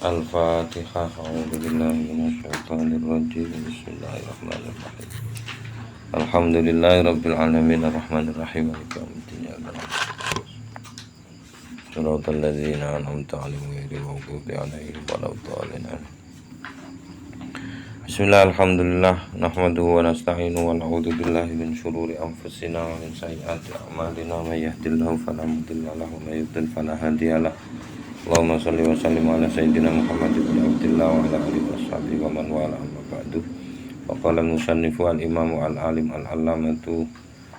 Al-Fatihah. A'udzubillahi minasyaitonirrajim. Bismillahirrahmanirrahim. Alhamdulillahirabbil alamin arrahmanirrahim maliki yaumiddin. Shiratal ladzina an'amta 'alaihim ghairil maghdubi 'alaihim waladdallin. Bismillah, alhamdulillah, nahmaduhu wa nasta'inuhu wa na'udzu billahi min syururi anfusina wa min sayyiati a'malina. May yahdihillahu fala mudilla lahu wa may yudlil fala hadiya lahu. Allahumma shalli wa sallim ala sayyidina Muhammad ibn Abdillah wa ala alihi washabihi wa man wala, amma ba'du. Wa qala al-musannifu al-imamu al-alim al-allamatu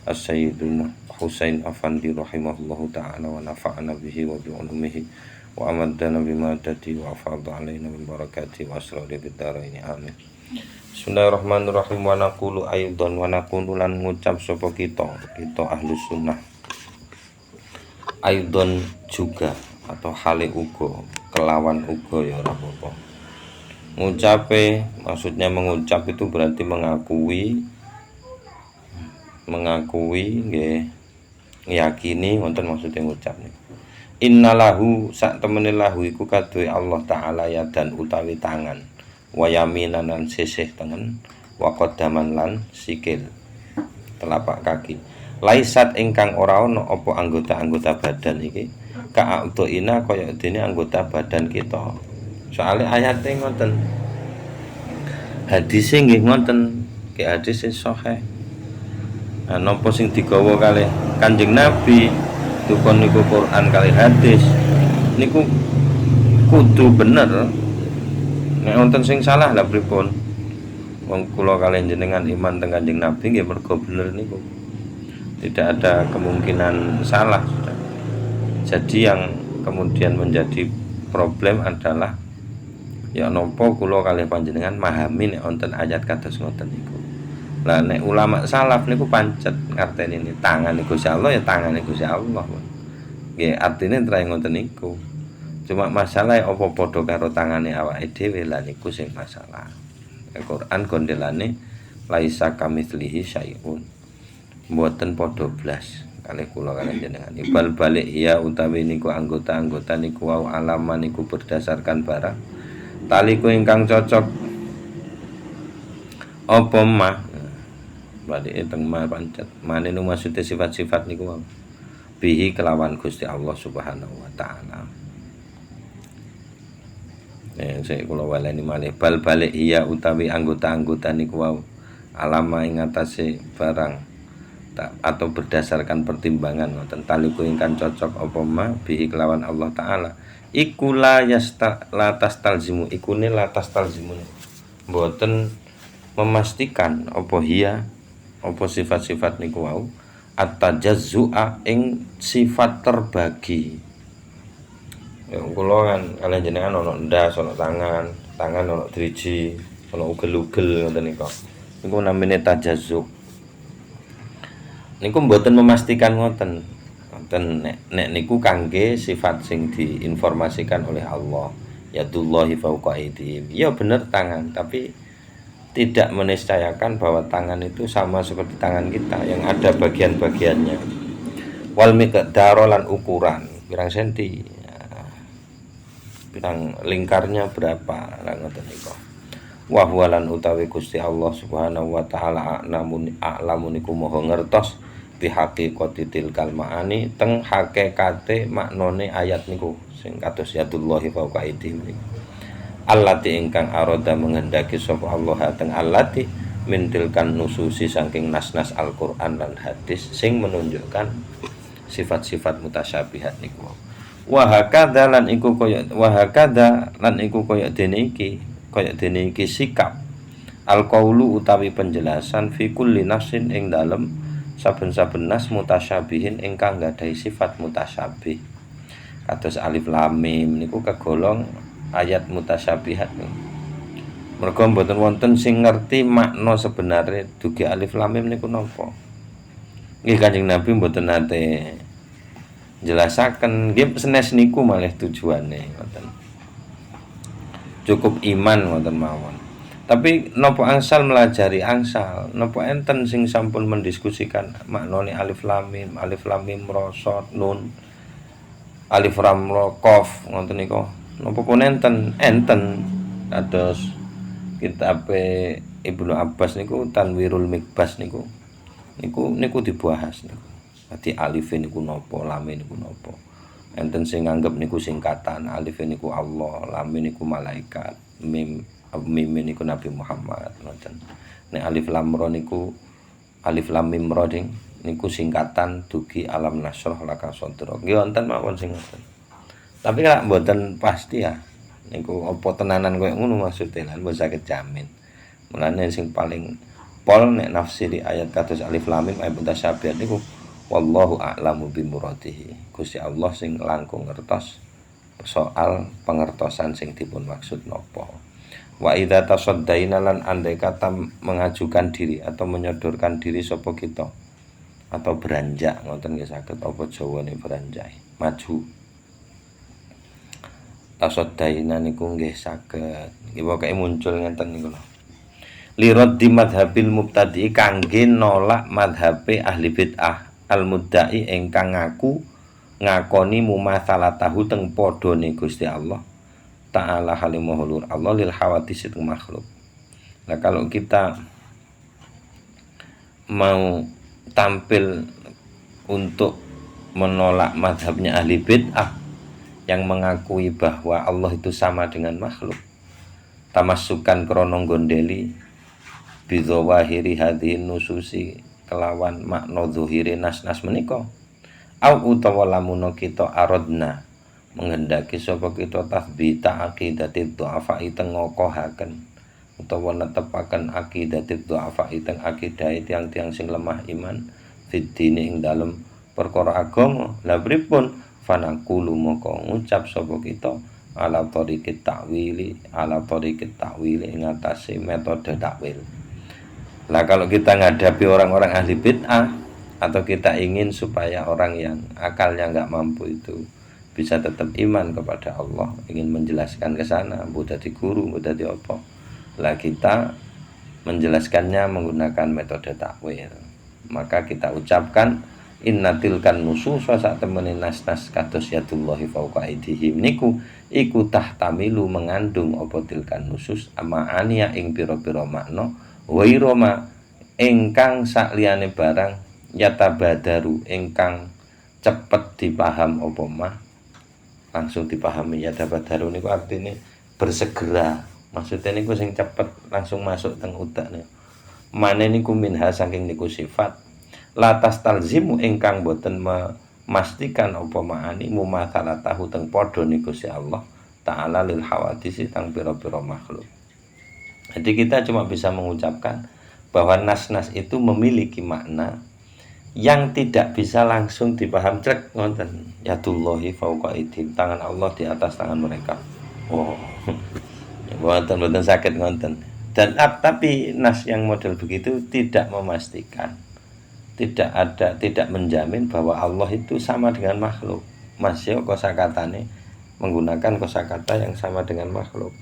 as-sayyidu Husain Afandi rahimahullahu ta'ala wa nafa'ana bihi wa bi ulumihi wa amaddana bima tati wa afadha alaina min barakati wa asrari bid-daraini amin. Bismillahirrahmanirrahim. Wa naqulu aidan wa naqulu lan ngucap sapa kita ahlus sunnah aidan juga atau hale uga kelawan uga ya ora apa-apa. Ngucape maksudnya mengucap itu berarti mengakui nggih, yakini wonten maksudnya ngucap nih. Innalahu sak temene lahu iku kaduwe Allah taala ya dan utawi tangan, wa yaminan lan sisih tengen, wa qadaman lan sikil telapak kaki. Laisat ingkang ora ana apa anggota-anggota badan iki ka'udina kaya dene anggota badan kita. Soale ayate ngoten. Hadise nggih ngoten, ki hadis sahih. Napa sing digawa kalih Kanjeng Nabi dukun niku Quran kalih hadis niku kudu bener. Nek wonten sing salah lha pripun? Wong kula kalih jenengan iman teng Kanjeng Nabi nggih mergo bener niku. Tidak ada kemungkinan salah. Jadi yang kemudian menjadi problem adalah ya nopo kula kalih panjenengan memahami nek wonten ayat kados ngoten niku. Lah nek ulama salaf niku pancet ngarteni ini tangan niku Gusti Allah ya tangan niku Gusti Allah. Nggih artine trae ngoten niku. Cuma masalah apa padha karo tangane awake dhewe lah niku sing masalah. Al-Qur'an gondelane laisa kamitslihi syai'un. Mboten padha blas kalih kula kalih jenengan. Ibal balik ya utawi niku anggota-anggota niku wau alaman niku berdasarkan barang taliku ingkang cocok apa mah balik teng mah pancet mane nu maksude sifat-sifat niku wau bihi kelawan Gusti Allah Subhanahu wa taala. Saya kula waleni malih bal balik iya utawi anggota-anggota niku wau alama ing atase barang atau berdasarkan pertimbangan ngoten taliku ingkang cocok apa ma bihi kelawan Allah taala iku la tastalzimu ikune la tastalzimu mboten memastikan apa hiya apa sifat-sifat niku wau at-tajazzu'a ing sifat terbagi. Ya kula kan kalian jenengan ana ndas ana tangan ana driji ana ugel-ugel ngoten niku namine tajazzu. Niku mboten memastikan ngoten nek niku kangge sifat sing diinformasikan oleh Allah yadullahi fawqa aydihim. Ya bener tangan, tapi tidak meniscayakan bahwa tangan itu sama seperti tangan kita yang ada bagian-bagiannya. Wal miqdar lan ukuran pirang senti, pirang lingkarnya berapa lan ngoten niku. Wa huwa lan utawi Gusti Allah Subhanahu wa taala a'lamu niku moho ngertos bihaqiqati tilkal ma'ani teng hakikate maknane ayat niku sing kados yadullahi fawqa aydihim. Allati ingkang arada menghendaki sapa Allah teng allati mintilkan nususi saking nas-nas Al-Qur'an lan hadis sing menunjukkan sifat-sifat mutasyabihat niku. Wa hakadha lan iku kaya dene iki sikap al-qaulu utawi penjelasan fi kulli nafsin ing dalem saben-saben nas mutasyabihin ingkang nggadhahi sifat mutasyabih. Kados alif lam mim niku kagolong ayat mutasyabihat niku. Mergo mboten wonten sing ngerti makna sebenarnya dugi alif lam mim niku napa. Nggih Kanjeng Nabi mboten nate jelasaken nggih senes niku malih tujuane ngoten. Cukup iman ngoten mawon. Tapi napa angsal melajari angsal, napa enten sing sampun mendiskusikan maknane alif lam mim ra, shad, nun, alif ram ra, qaf ngoten niku. napa pun enten kados kitabe Ibnu Abbas niku Tanwirul Mikbas niku dibahas niku. Dadi alif niku napa, lam niku napa. Enten sing nganggep niku singkatan, alif niku Allah, lam niku malaikat, mim niku Nabi Muhammad ngoten. Nek alif lam ra niku alif lam mim ra niku singkatan dugi alam nasrah laka sadra. Nggih wonten mawon sing ngoten. Tapi lak mboten pasti ya. Niku apa tenanan koyo ngono maksude lan mboten saged jamin. Mulane sing paling pol nek nafsiri ayat kados alif lam mim ayat mutasyabihat niku wallahu a'lamu bi muradihi. Gusti Allah sing langkung ngertos soal pengertosan sing dipun maksud napa. Wa idza tasaddaina lan andai kata mengajukan diri atau menyodorkan diri sapa kita atau beranjak ngoten nggih saged apa Jawane beranjak maju. Tasaddaina niku nggih saged. Nggih pokoke muncul ngenten niku lho. Liraddi madhabil mubtadi kangge nolak madhabe ahli bid'ah al-muddai ingkang ngakoni mumatsalatahu teng padane Gusti Allah Ta'ala halimahulur Allah lil hawadis teng makhluk. Nah kalau kita mau tampil untuk menolak madhabnya ahli bid'ah yang mengakui bahwa Allah itu sama dengan makhluk, tamassukan krono gondeli bidzawahiri hadhin nususi kelawan makna zuhire nas-nas menika au utawa lamun kita aradna menghendaki sapa kita tathbita aqidati du'afa iteng ngokohaken utawa netepaken aqidati du'afa iteng akidah tiang-tiang sing lemah iman fiddine ing dalem perkara agama. Lah pripun fanaqulu moko ngucap sapa kita ala tariqit ta'wili ing atase metode takwil. Lah kalau kita ngadapi orang-orang ahli bid'ah atau kita ingin supaya orang yang akalnya nggak mampu itu bisa tetap iman kepada Allah, ingin menjelaskan ke sana, mbok dadi guru, mbok dadi apa. Lah kita menjelaskannya menggunakan metode takwil. Maka kita ucapkan innatilkan nusus wa sak temene nas-nas kados yadullahi fauqa aidihim niku iku tahtamilu mengandung apa tilkan nusus amaania ing pira-pira makna wairoma ingkang sakliyane barang yatabadaru ingkang cepet dipaham apa mah langsung dipahami. Yatabadaru niku artine bersegera, maksudnya niku sing cepet langsung masuk teng utak niku. Mane niku minha saking niku sifat latas talzimu ingkang boten memastikan apa maani mumatsalatahu teng padha niku si Allah Ta'ala lil hawadisi tang pira-pira makhluk. Jadi kita cuma bisa mengucapkan bahwa nas-nas itu memiliki makna yang tidak bisa langsung dipaham cek ngoten. Yadullahi fauqa aidihim, tangan Allah di atas tangan mereka. Oh. Boten sakit ngoten. Dan tapi nas yang model begitu tidak memastikan. Tidak menjamin bahwa Allah itu sama dengan makhluk. Masih kosakatane menggunakan kosakata yang sama dengan makhluk.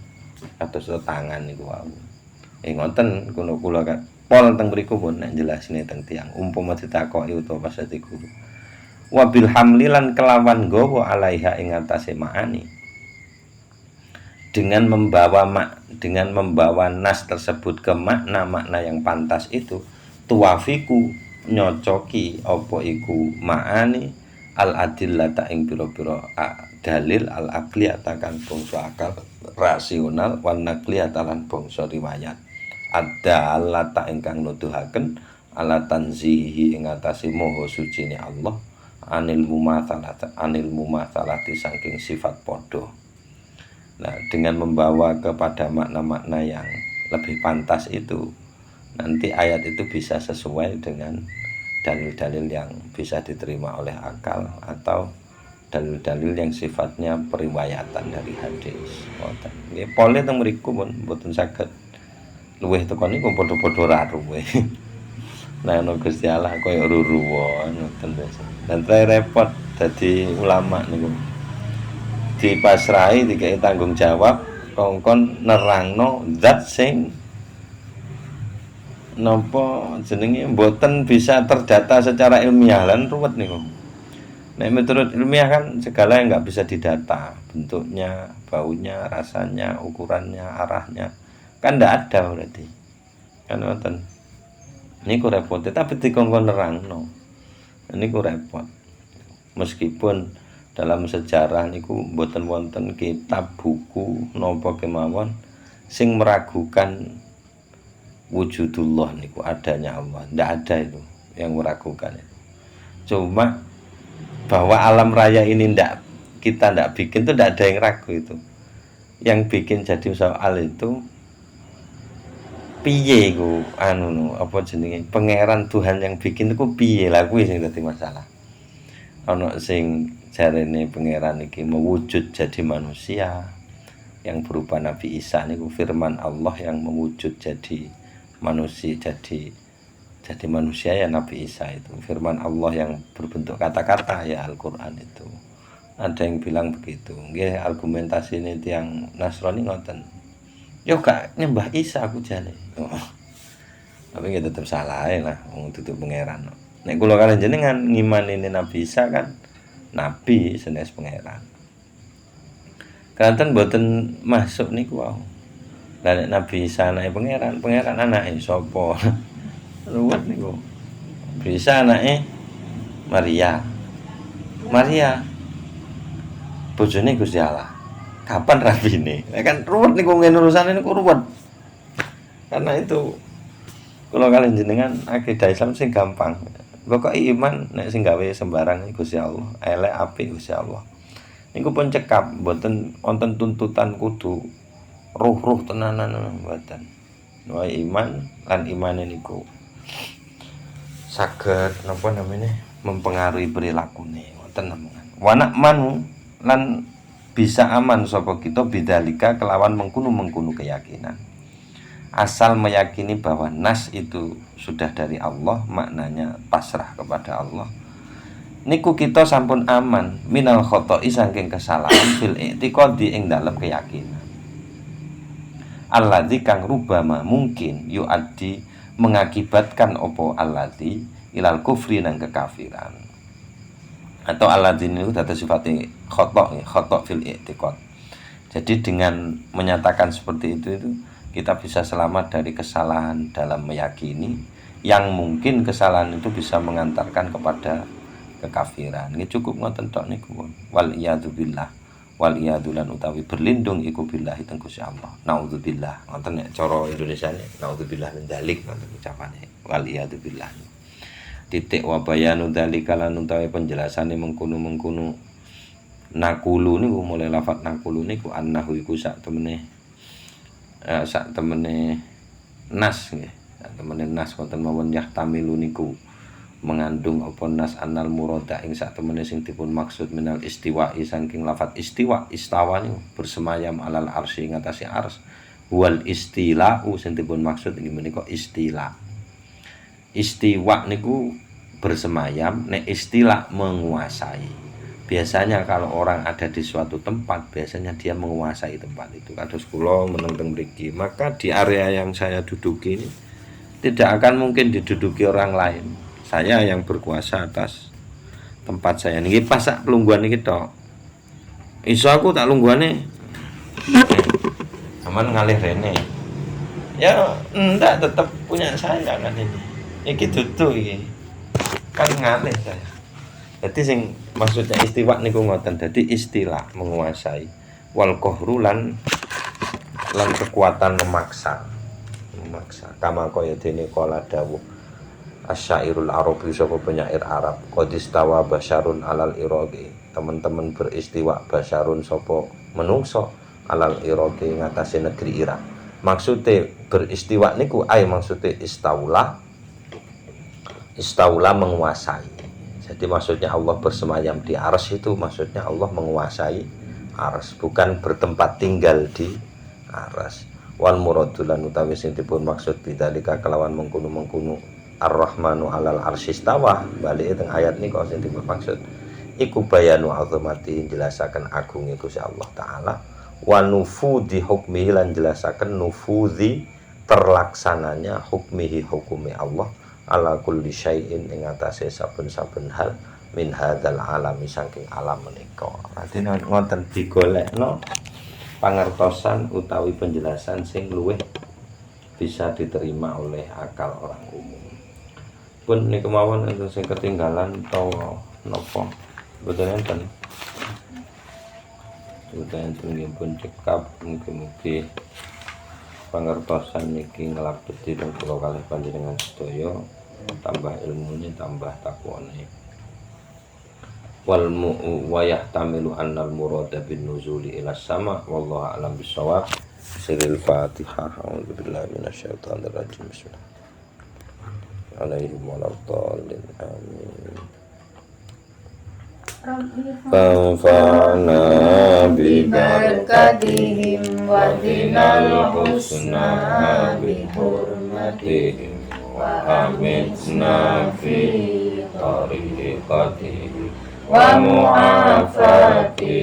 Atau tangan niku wau. Ngoten kula kan pol teng mriku pun nek jelasne teng tiyang umpama ditakoki utawa pas dadi guru. Wa bil hamli lan kelawan gawa alaiha ing atase maani. Dengan membawa nas tersebut ke makna-makna yang pantas itu tuwafiku nyocoki apa iku maani al adillata ing pira-pira dalil al aqliyata kan bangsa akal rasional wan naqliyata lan bangsa riwayat ada alata ingkang nuduhaken ala tanzihi ing atase maha sucine Allah anil mumatsalati saking sifat padha. Nah, dengan membawa kepada makna-makna yang lebih pantas itu nanti ayat itu bisa sesuai dengan dalil-dalil yang bisa diterima oleh akal atau dalil-dalil yang sifatnya periwayatan dari hadis. Nggih, pole teng mriku pun mboten saged luwih teko niku padha-padha ra ruweh. Nah, ono Gusti Allah koyo ruruwa ngoten biasa. Dan repot dadi ulama niku. Dipasrahi dikai tanggung jawab kongkon nerangno zat sing napa jenenge mboten bisa terdata secara ilmiah lan ruwet niku. Nah, menurut ilmiah kan segala yang nggak bisa didata, bentuknya, baunya, rasanya, ukurannya, arahnya, kan nggak ada berarti. Kan nonton. Ini ku repot, tapi dikongkon nerang, no. Ini ku repot. Meskipun dalam sejarah niku mboten wonten kitab buku napa kemawon sing meragukan wujudullah niku, adanya Allah. Ndak ada itu yang meragukan itu. Cuma bahwa alam raya ini kita ndak bikin itu, ndak ada yang ragu itu. Yang bikin jadi soal itu piye iku apa jenenge pangeran Tuhan yang bikin iku piye lah, kuwi sing dadi masalah. Ana sing jarene pangeran iki mewujud jadi manusia yang berupa Nabi Isa niku firman Allah yang mewujud jadi manusia, jadi manusia ya Nabi Isa itu firman Allah yang berbentuk kata-kata ya Al-Qur'an itu. Ada yang bilang begitu. Nggih, argumentasi ini tiang Nasrani ngoten. Yo gak nyembah Isa aku jane. Tapi nggih tetep salah lah wong tutup pangeran. Nek kula kalian jenengan ngimani Nabi Isa kan nabi senes pangeran. Kanten boten masuk niku wau. Lah nek Nabi Isa anake pangeran, pangeran anake sapa? Ruwet niku. Bisa anake Maria. Maria bojone Gusti Allah. Kapan rabine? Ya kan ruwet niku ngene urusane niku ruwet. Karena itu kalau kalian jenengan akidah Islam sing gampang. Pokok iman nek sing gawe sembarang Gusti Allah, elek apik Gusti Allah. Niku pun cekap, mboten wonten tuntutan kudu ruh-ruh tenanan mboten. Wae iman lan imane niku saged napa namanya mempengaruhi perilakune wonten namungan. Wanak manu lan bisa aman sapa kita bidzalika kelawan mengkunu keyakinan. Asal meyakini bahwa nas itu sudah dari Allah, maknanya pasrah kepada Allah. Niku kita sampun aman minal khoto'i saking kesalahan fil i'tiqadi ing dalem keyakinan. Alladzi kang rubama mungkin yu'addi mengakibatkan opo alladzi ilal kufri nang kekafiran. Atau alladzi niku dados sifate khoto' fil i'tiqad. Jadi dengan menyatakan seperti itu kita bisa selamat dari kesalahan dalam meyakini yang mungkin kesalahan itu bisa mengantarkan kepada kekafiran. Ini cukup ngoten tok niku. Wal iyadu billah. Wal iyadu lan utawi berlindung iku billahi teng Gusti Allah. Naudzubillah. Ngoten nek cara Indonesiane naudzubillah min dzalik ngoten ucapane. Wal iyadu billah. Titik wa bayanu dzalika lan utawi penjelasane mengkono-mengkono nakulu niku mulai lafaz nakulu niku annahu iku sak temene nas nggih. Sak temene nas wonten mawon yahtamilu niku mengandung apa nas anal murada ing sak temene sing dipun maksud minal istiwa'i saking lafaz istiwa istawa niku bersemayam alal arsy ing atase ars wal istila'u sing dipun maksud inggih menika istila. Istiwa niku bersemayam, nek istila menguasai. Biasanya kalau orang ada di suatu tempat, biasanya dia menguasai tempat itu. Kados kula meneng mriki, maka di area yang saya duduki ini tidak akan mungkin diduduki orang lain. Saya yang berkuasa atas tempat saya. Niki pas sak pelungguhan iki tok. Iso aku tak lungguhane. Aman ngalih rene. Ya enggak, tetap punya saya kan ini. Iki dudu iki. Kan ngalih saya. Jadi sing maksudnya istiwa niku ngoten. Dadi istilah menguasai. Wal qahru lan kekuatan memaksa. Kama kaya dene kala dawuh asyairul arabi sapa penyair Arab qadistawa basyarun alal iraqi. Teman-teman beristiwa basyarun sapa menungso alal iraqi ngatasi negeri Irak. Maksudnya beristiwa niku maksudnya istaula menguasai. Jadi maksudnya Allah bersemayam di arsy itu maksudnya Allah menguasai arsy, bukan bertempat tinggal di arsy. Wal muradulan utawi sing dipun maksud bidzalika kelawan mengkono ar-rahmanu alal arsy istawa, balik teng ayat niku sing dipun maksud iku bayanu azamati, jelasaken agunge Gusti Allah taala, wa nufudhi hukmihi lan jelasaken nufudhi terlaksananya hukmihi hukume Allah ala kulli syai'in ing atase saben-saben hal min hadzal alami saking alam menika. Artine ngoten digolekno pangertosan utawi penjelasan sing luwih bisa diterima oleh akal orang umum. Pun niku mawon enten sing ketinggalan utawa napa boten enten. Boten enten nggih pun cekap mugi-mugi pangertosan niki nglabeti teng kula kalih panjenengan sedaya, tambah ilmunya tambah takwone. Wal wa yahtamilu annal murada bin nuzuli ila sama wallahu a'lam bissawab. Siril Fatihah. A'udzu billahi minasyaitonir rajim. Bismillah. Alaihim waladhdallin amin. Fanfa'na bi barakatihim wa dinal husna bi hurmatihim wa amitna fi tariqatihim wa mu'afati